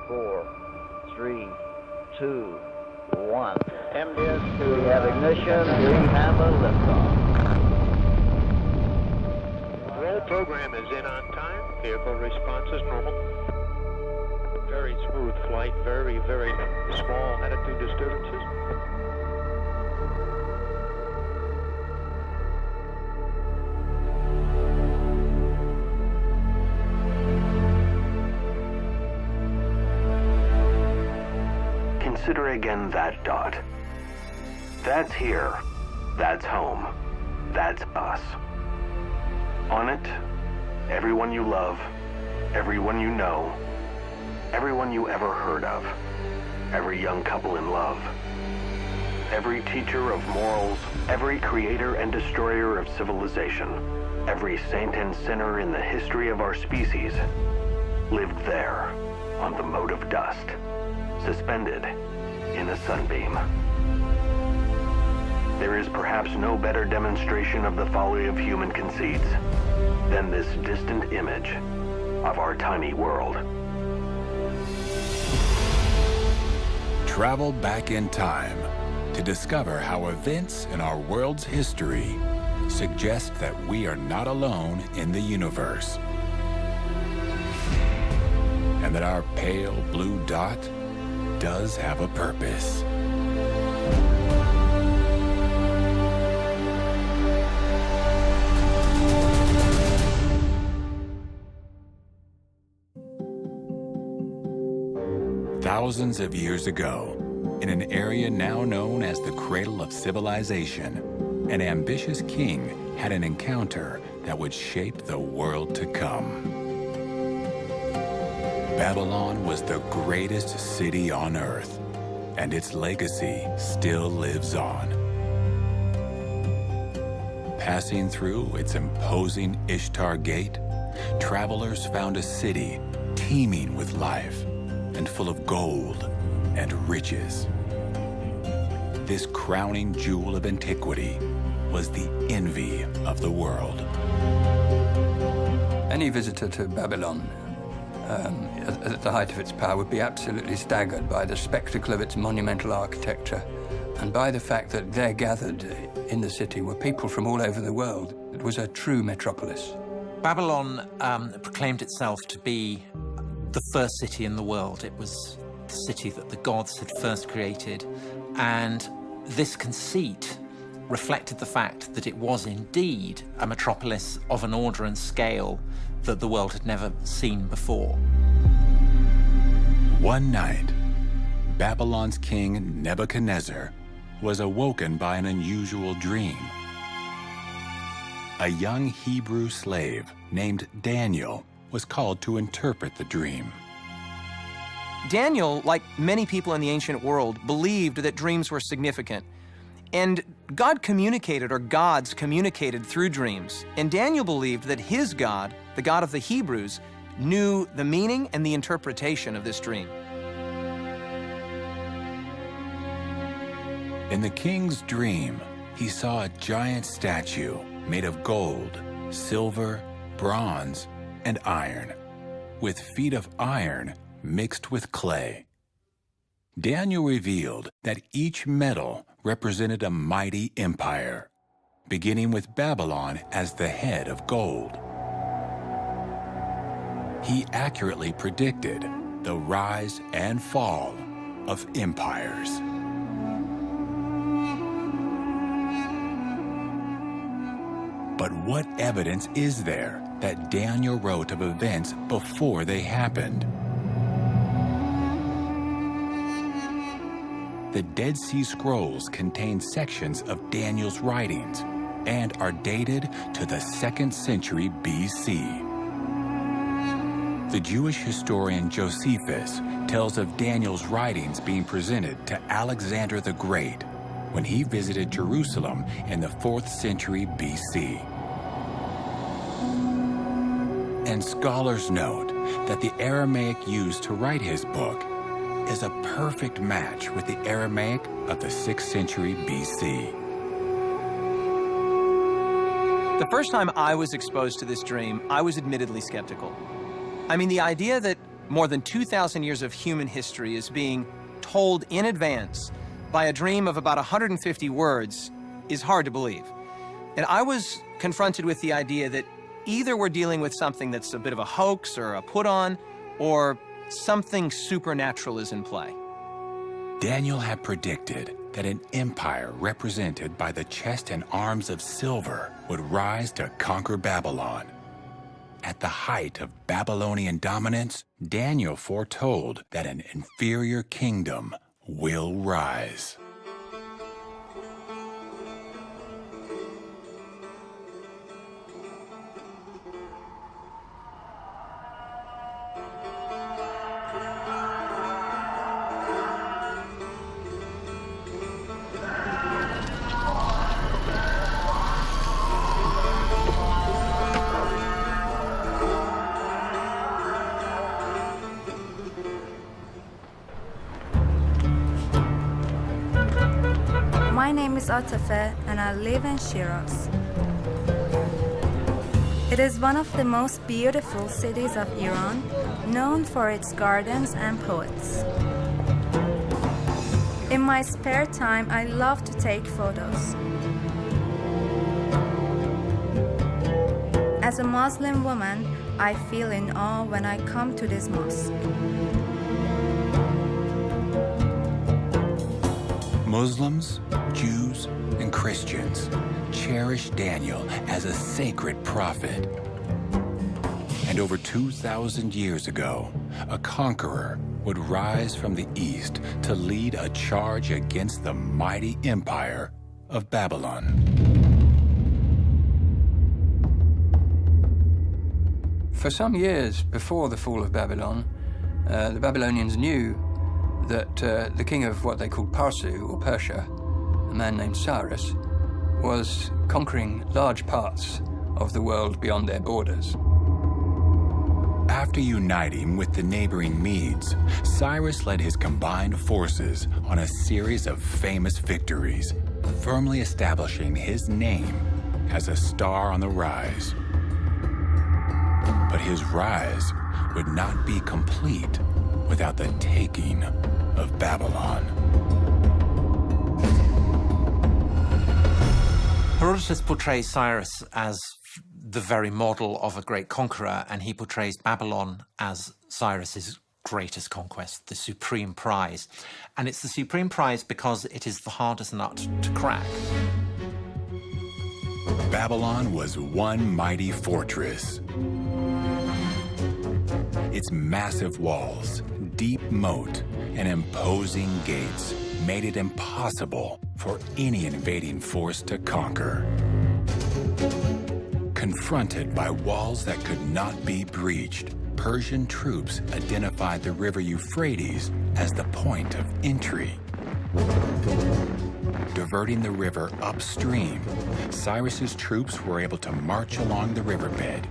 4, 3, 2, 1. MDS, we have ignition, we have a liftoff. Roll program is in on time. Vehicle response is normal. Very smooth flight, very, very small attitude disturbances. Consider again that dot. That's here. That's home. That's us. On it, everyone you love, everyone you know, everyone you ever heard of, every young couple in love, every teacher of morals, every creator and destroyer of civilization, every saint and sinner in the history of our species lived there on the mote of dust, suspended in a sunbeam. There is perhaps no better demonstration of the folly of human conceits than this distant image of our tiny world. Travel back in time to discover how events in our world's history suggest that we are not alone in the universe, and that our pale blue dot does have a purpose. Thousands of years ago, in an area now known as the cradle of civilization, an ambitious king had an encounter that would shape the world to come. Babylon was the greatest city on earth, and its legacy still lives on. Passing through its imposing Ishtar Gate, travelers found a city teeming with life and full of gold and riches. This crowning jewel of antiquity was the envy of the world. Any visitor to Babylon at the height of its power would be absolutely staggered by the spectacle of its monumental architecture and by the fact that there gathered in the city were people from all over the world. It was a true metropolis. Babylon proclaimed itself to be the first city in the world. It was the city that the gods had first created, and this conceit reflected the fact that it was indeed a metropolis of an order and scale that the world had never seen before. One night, Babylon's king Nebuchadnezzar was awoken by an unusual dream. A young Hebrew slave named Daniel was called to interpret the dream. Daniel, like many people in the ancient world, believed that dreams were significant. And God communicated, or gods communicated through dreams. And Daniel believed that his God, the God of the Hebrews, knew the meaning and the interpretation of this dream. In the king's dream, he saw a giant statue made of gold, silver, bronze, and iron, with feet of iron mixed with clay. Daniel revealed that each metal represented a mighty empire, beginning with Babylon as the head of gold. He accurately predicted the rise and fall of empires. But what evidence is there that Daniel wrote of events before they happened? The Dead Sea Scrolls contain sections of Daniel's writings and are dated to the 2nd century BC. The Jewish historian Josephus tells of Daniel's writings being presented to Alexander the Great when he visited Jerusalem in the 4th century BC. And scholars note that the Aramaic used to write his book is a perfect match with the Aramaic of the 6th century BC. The first time I was exposed to this dream, I was admittedly skeptical. I mean, the idea that more than 2,000 years of human history is being told in advance by a dream of about 150 words is hard to believe. And I was confronted with the idea that either we're dealing with something that's a bit of a hoax or a put-on, or something supernatural is in play. Daniel had predicted that an empire represented by the chest and arms of silver would rise to conquer Babylon. At the height of Babylonian dominance, Daniel foretold that an inferior kingdom will rise. My name is Atafe and I live in Shiraz. It is one of the most beautiful cities of Iran, known for its gardens and poets. In my spare time, I love to take photos. As a Muslim woman, I feel in awe when I come to this mosque. Muslims, Jews, and Christians cherish Daniel as a sacred prophet. And over 2,000 years ago, a conqueror would rise from the east to lead a charge against the mighty empire of Babylon. For some years before the fall of Babylon, the Babylonians knew that the king of what they called Parsu, or Persia, a man named Cyrus, was conquering large parts of the world beyond their borders. After uniting with the neighboring Medes, Cyrus led his combined forces on a series of famous victories, firmly establishing his name as a star on the rise. But his rise would not be complete without the taking of Babylon. Herodotus portrays Cyrus as the very model of a great conqueror, and he portrays Babylon as Cyrus's greatest conquest, the supreme prize. And it's the supreme prize because it is the hardest nut to crack. Babylon was one mighty fortress. Its massive walls, deep moat, and imposing gates made it impossible for any invading force to conquer. Confronted by walls that could not be breached, Persian troops identified the river Euphrates as the point of entry. Diverting the river upstream, Cyrus's troops were able to march along the riverbed,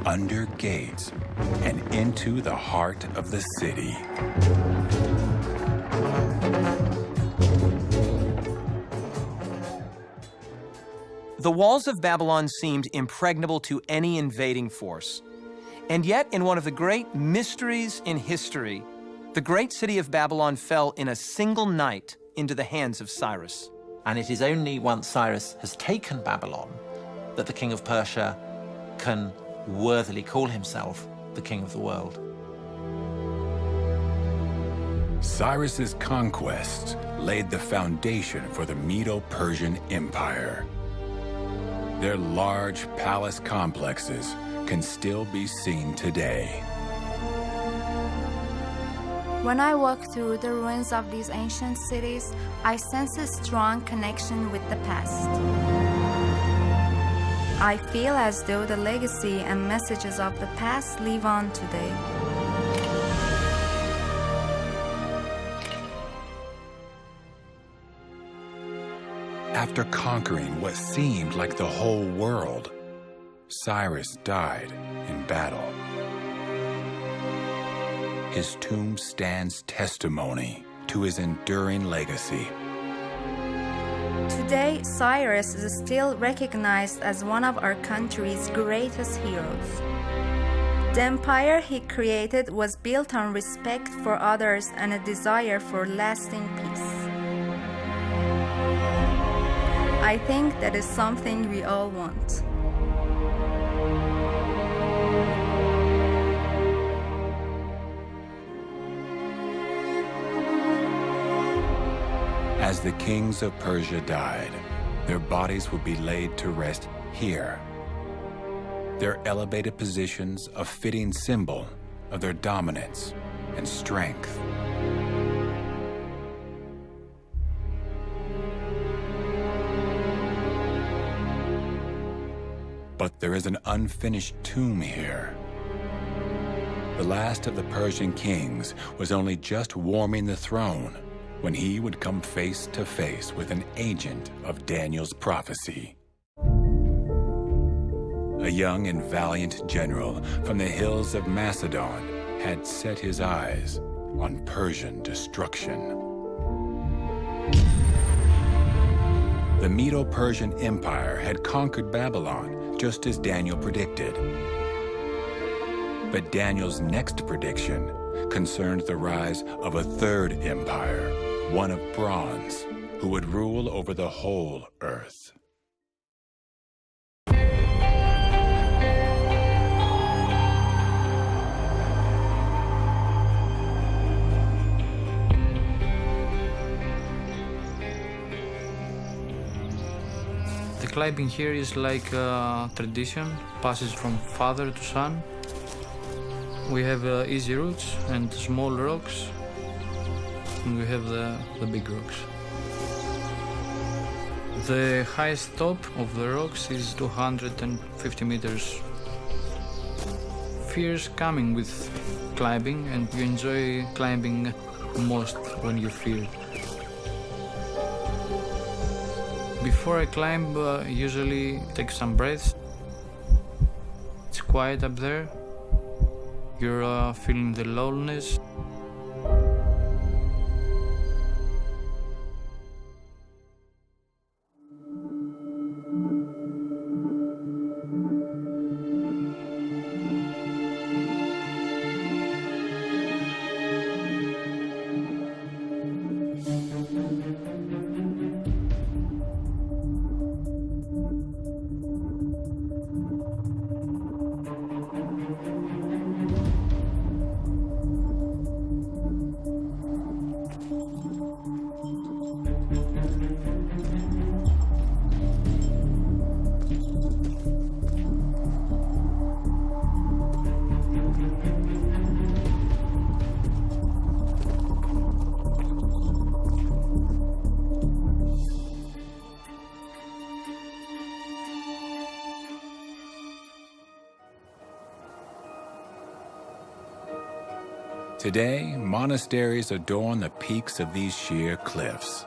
under gates, and into the heart of the city. The walls of Babylon seemed impregnable to any invading force. And yet, in one of the great mysteries in history, the great city of Babylon fell in a single night into the hands of Cyrus. And it is only once Cyrus has taken Babylon that the king of Persia can worthily call himself the king of the world. Cyrus's conquests laid the foundation for the Medo-Persian Empire. Their large palace complexes can still be seen today. When I walk through the ruins of these ancient cities, I sense a strong connection with the past. I feel as though the legacy and messages of the past live on today. After conquering what seemed like the whole world, Cyrus died in battle. His tomb stands testimony to his enduring legacy. Today, Cyrus is still recognized as one of our country's greatest heroes. The empire he created was built on respect for others and a desire for lasting peace. I think that is something we all want. As the kings of Persia died, their bodies would be laid to rest here. Their elevated positions a fitting symbol of their dominance and strength. But there is an unfinished tomb here. The last of the Persian kings was only just warming the throne when he would come face to face with an agent of Daniel's prophecy. A young and valiant general from the hills of Macedon had set his eyes on Persian destruction. The Medo-Persian Empire had conquered Babylon, just as Daniel predicted. But Daniel's next prediction concerned the rise of a third empire, one of bronze, who would rule over the whole earth. The climbing here is like a tradition, passes from father to son. We have easy routes and small rocks, and we have the big rocks. The highest top of the rocks is 250 meters. Fears coming with climbing, and you enjoy climbing most when you fear. Before I climb, usually take some breaths. It's quiet up there. You're feeling the loneliness. Today, monasteries adorn the peaks of these sheer cliffs.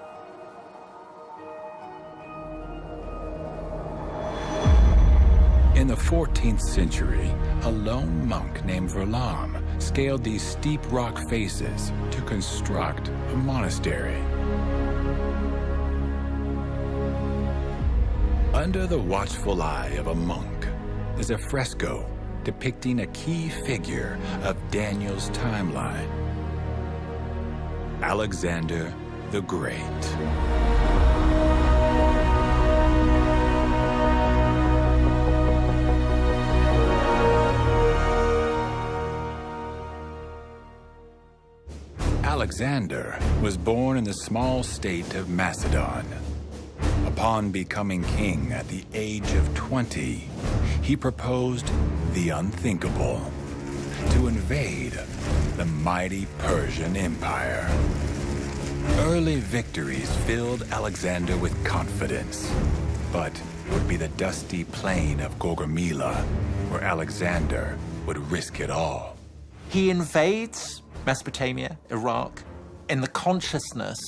In the 14th century, a lone monk named Verlam scaled these steep rock faces to construct a monastery. Under the watchful eye of a monk is a fresco depicting a key figure of Daniel's timeline, Alexander the Great. Alexander was born in the small state of Macedon. Upon becoming king at the age of 20, he proposed the unthinkable: to invade the mighty Persian Empire. Early victories filled Alexander with confidence, but it would be the dusty plain of Gaugamela where Alexander would risk it all. He invades Mesopotamia, Iraq, in the consciousness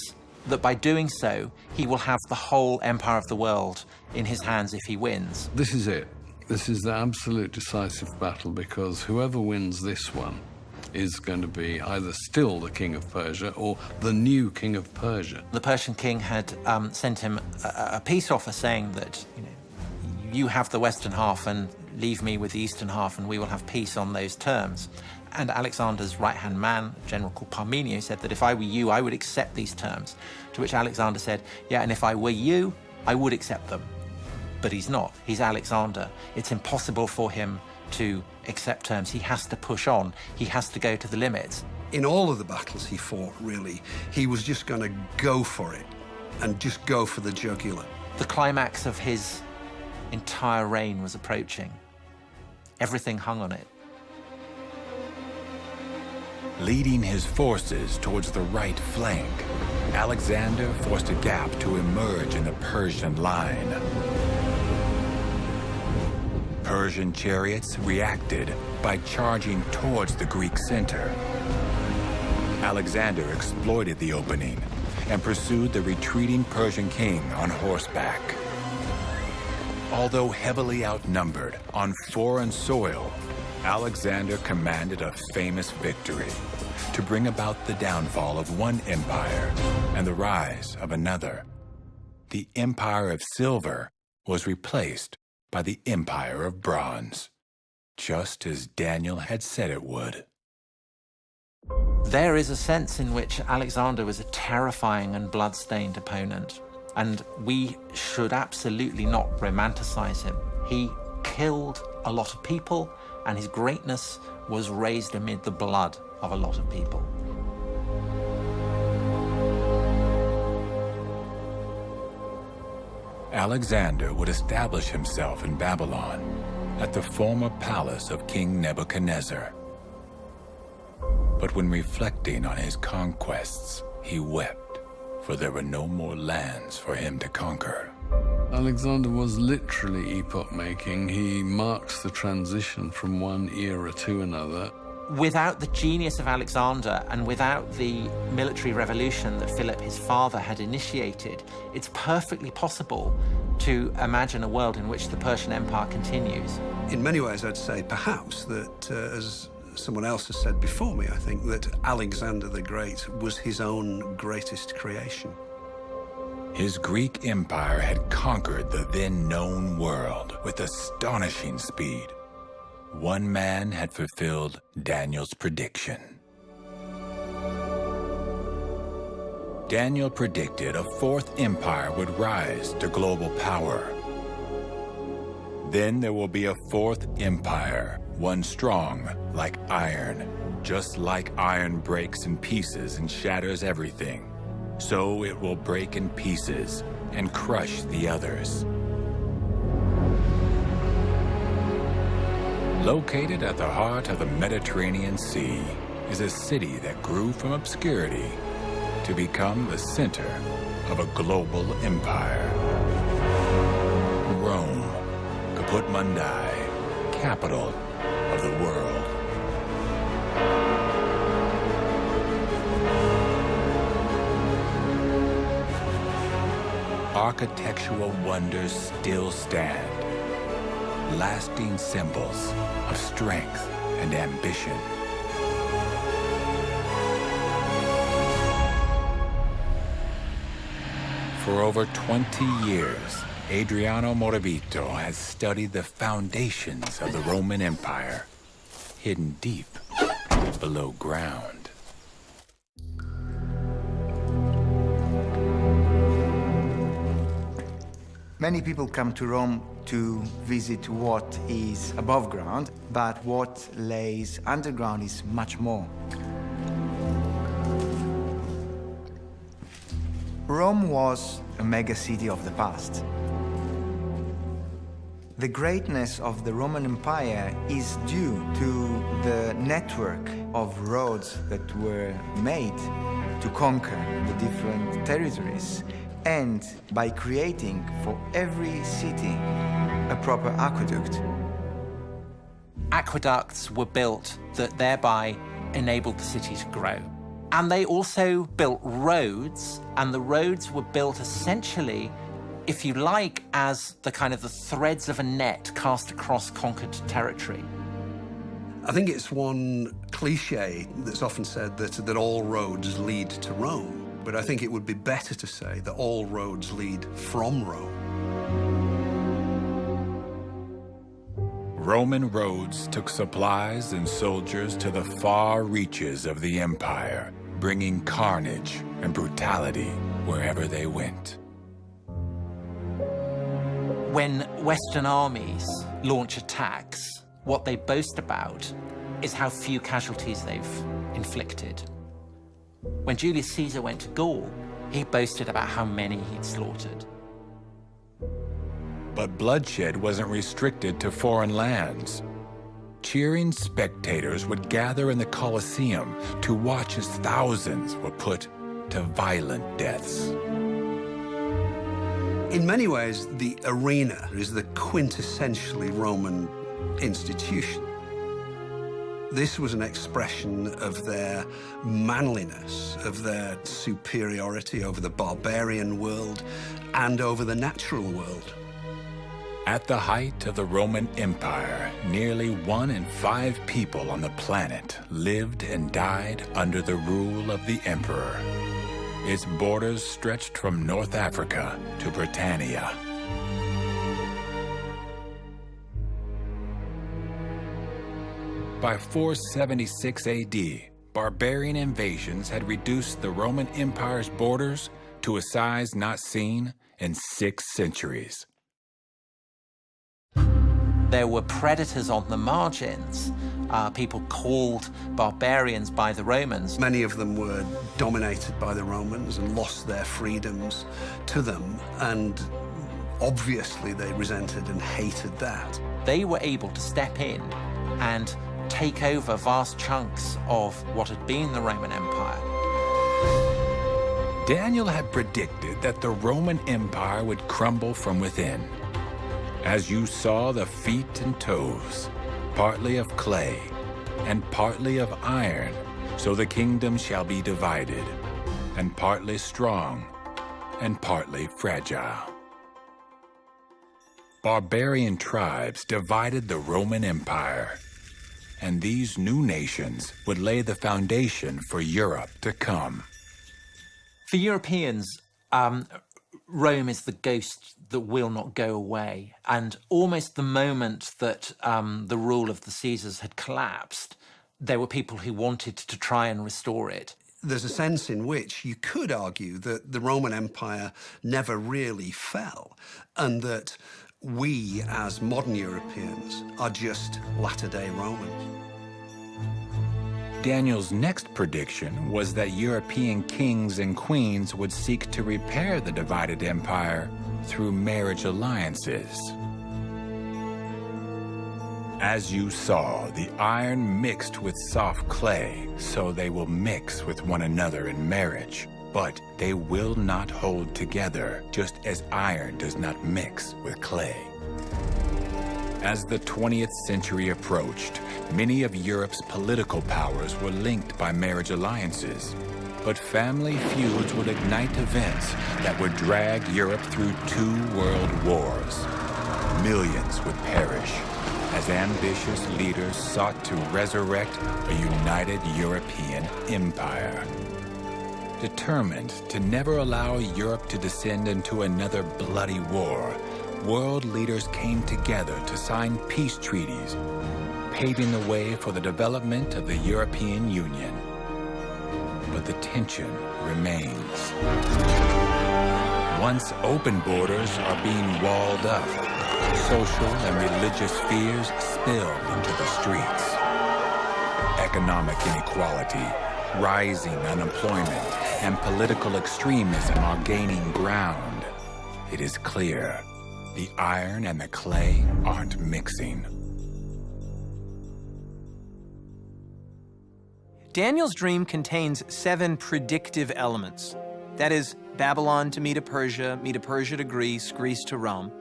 that by doing so, he will have the whole empire of the world in his hands if he wins. This is it. This is the absolute decisive battle, because whoever wins this one is going to be either still the king of Persia or the new king of Persia. The Persian king had sent him a peace offer saying that, you have the western half and leave me with the eastern half, and we will have peace on those terms. And Alexander's right-hand man, a general called Parmenio, said that if I were you, I would accept these terms. To which Alexander said, yeah, and if I were you, I would accept them. But he's not. He's Alexander. It's impossible for him to accept terms. He has to push on. He has to go to the limits. In all of the battles he fought, really, he was just going to go for it and just go for the jugular. The climax of his entire reign was approaching. Everything hung on it. Leading his forces towards the right flank, Alexander forced a gap to emerge in the Persian line. Persian chariots reacted by charging towards the Greek center. Alexander exploited the opening and pursued the retreating Persian king on horseback. Although heavily outnumbered on foreign soil, Alexander commanded a famous victory to bring about the downfall of one empire and the rise of another. The Empire of Silver was replaced by the Empire of Bronze, just as Daniel had said it would. There is a sense in which Alexander was a terrifying and blood-stained opponent, and we should absolutely not romanticize him. He killed a lot of people, and his greatness was raised amid the blood of a lot of people. Alexander would establish himself in Babylon at the former palace of King Nebuchadnezzar. But when reflecting on his conquests, he wept, for there were no more lands for him to conquer. Alexander was literally epoch-making. He marks the transition from one era to another. Without the genius of Alexander and without the military revolution that Philip, his father, had initiated, it's perfectly possible to imagine a world in which the Persian Empire continues. In many ways, I'd say perhaps that, as someone else has said before me, I think that Alexander the Great was his own greatest creation. His Greek empire had conquered the then known world with astonishing speed. One man had fulfilled Daniel's prediction. Daniel predicted a fourth empire would rise to global power. Then there will be a fourth empire, one strong like iron. Just like iron breaks in pieces and shatters everything, so it will break in pieces and crush the others. Located at the heart of the Mediterranean Sea is a city that grew from obscurity to become the center of a global empire. Rome, Caput Mundi, capital of the world. Architectural wonders still stand, lasting symbols of strength and ambition. For over 20 years, Adriano Morabito has studied the foundations of the Roman Empire, hidden deep below ground. Many people come to Rome to visit what is above ground, but what lays underground is much more. Rome was a mega city of the past. The greatness of the Roman Empire is due to the network of roads that were made to conquer the different territories, and by creating for every city a proper aqueduct. Aqueducts were built that thereby enabled the city to grow. And they also built roads, and the roads were built essentially, if you like, as the kind of the threads of a net cast across conquered territory. I think it's one cliche that's often said that all roads lead to Rome, but I think it would be better to say that all roads lead from Rome. Roman roads took supplies and soldiers to the far reaches of the empire, bringing carnage and brutality wherever they went. When Western armies launch attacks, what they boast about is how few casualties they've inflicted. When Julius Caesar went to Gaul, he boasted about how many he'd slaughtered. But bloodshed wasn't restricted to foreign lands. Cheering spectators would gather in the Colosseum to watch as thousands were put to violent deaths. In many ways, the arena is the quintessentially Roman institution. This was an expression of their manliness, of their superiority over the barbarian world and over the natural world. At the height of the Roman Empire, nearly 1 in 5 people on the planet lived and died under the rule of the emperor. Its borders stretched from North Africa to Britannia. By 476 AD, barbarian invasions had reduced the Roman Empire's borders to a size not seen in 6 centuries. There were predators on the margins, people called barbarians by the Romans. Many of them were dominated by the Romans and lost their freedoms to them, and obviously they resented and hated that. They were able to step in and take over vast chunks of what had been the Roman Empire. Daniel had predicted that the Roman Empire would crumble from within. As you saw the feet and toes, partly of clay and partly of iron, so the kingdom shall be divided, and partly strong and partly fragile. Barbarian tribes divided the Roman Empire, and these new nations would lay the foundation for Europe to come. For Europeans, Rome is the ghost that will not go away. And almost the moment that the rule of the Caesars had collapsed, there were people who wanted to try and restore it. There's a sense in which you could argue that the Roman Empire never really fell, and that we, as modern Europeans, are just latter-day Romans. Daniel's next prediction was that European kings and queens would seek to repair the divided empire through marriage alliances. As you saw, the iron mixed with soft clay, so they will mix with one another in marriage. But they will not hold together, just as iron does not mix with clay. As the 20th century approached, many of Europe's political powers were linked by marriage alliances. But family feuds would ignite events that would drag Europe through 2 world wars. Millions would perish as ambitious leaders sought to resurrect a united European empire. Determined to never allow Europe to descend into another bloody war, world leaders came together to sign peace treaties, paving the way for the development of the European Union. But the tension remains. Once open borders are being walled up, social and religious fears spill into the streets. Economic inequality, rising unemployment, and political extremism are gaining ground. It is clear the iron and the clay aren't mixing. Daniel's dream contains 7 predictive elements. That is, Babylon to Medo-Persia, Medo-Persia to Greece, Greece to Rome.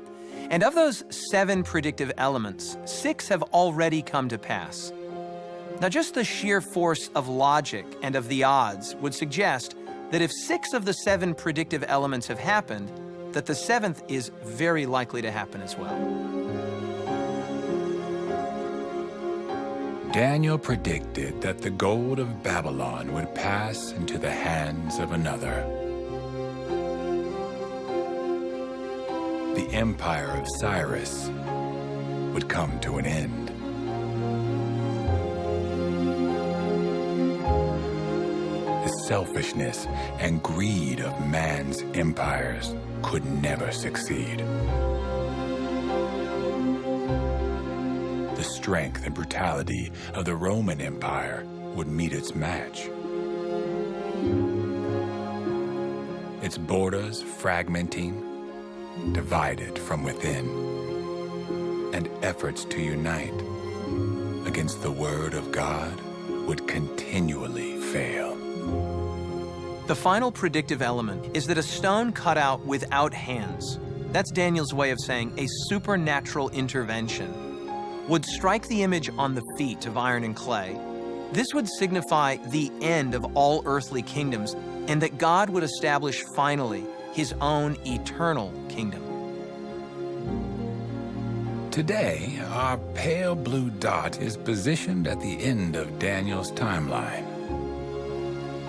And of those 7 predictive elements, 6 have already come to pass. Now, just the sheer force of logic and of the odds would suggest that if 6 of the 7 predictive elements have happened, that the 7th is very likely to happen as well. Daniel predicted that the gold of Babylon would pass into the hands of another. The empire of Cyrus would come to an end. The selfishness and greed of man's empires could never succeed. The strength and brutality of the Roman Empire would meet its match. Its borders fragmenting, divided from within, and efforts to unite against the word of God would continually fail. The final predictive element is that a stone cut out without hands, that's Daniel's way of saying a supernatural intervention, would strike the image on the feet of iron and clay. This would signify the end of all earthly kingdoms, and that God would establish finally his own eternal kingdom. Today, our pale blue dot is positioned at the end of Daniel's timeline.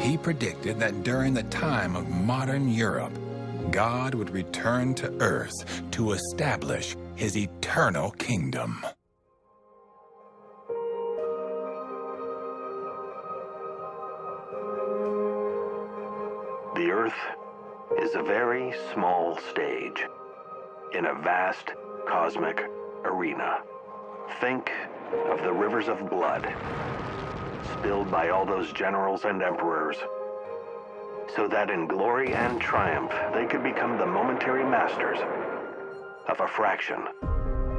He predicted that during the time of modern Europe, God would return to Earth to establish his eternal kingdom. The Earth is a very small stage in a vast cosmic arena. Think of the rivers of blood spilled by all those generals and emperors, so that in glory and triumph they could become the momentary masters of a fraction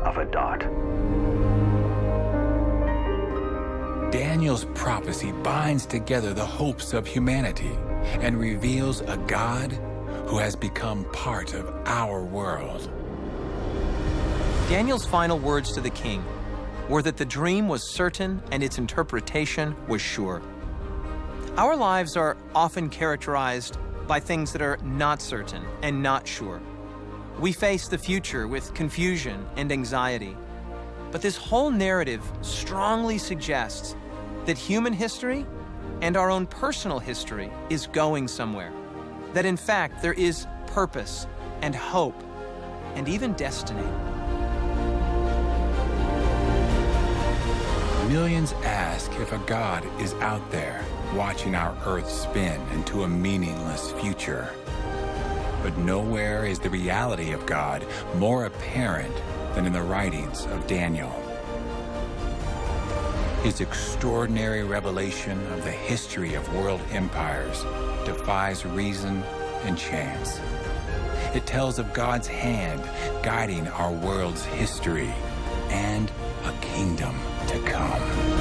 of a dot. Daniel's prophecy binds together the hopes of humanity and reveals a God who has become part of our world. Daniel's final words to the king were that the dream was certain and its interpretation was sure. Our lives are often characterized by things that are not certain and not sure. We face the future with confusion and anxiety. But this whole narrative strongly suggests that human history and our own personal history is going somewhere. That in fact there is purpose and hope and even destiny. Millions ask if a God is out there watching our Earth spin into a meaningless future. But nowhere is the reality of God more apparent than in the writings of Daniel. His extraordinary revelation of the history of world empires defies reason and chance. It tells of God's hand guiding our world's history and a kingdom to come.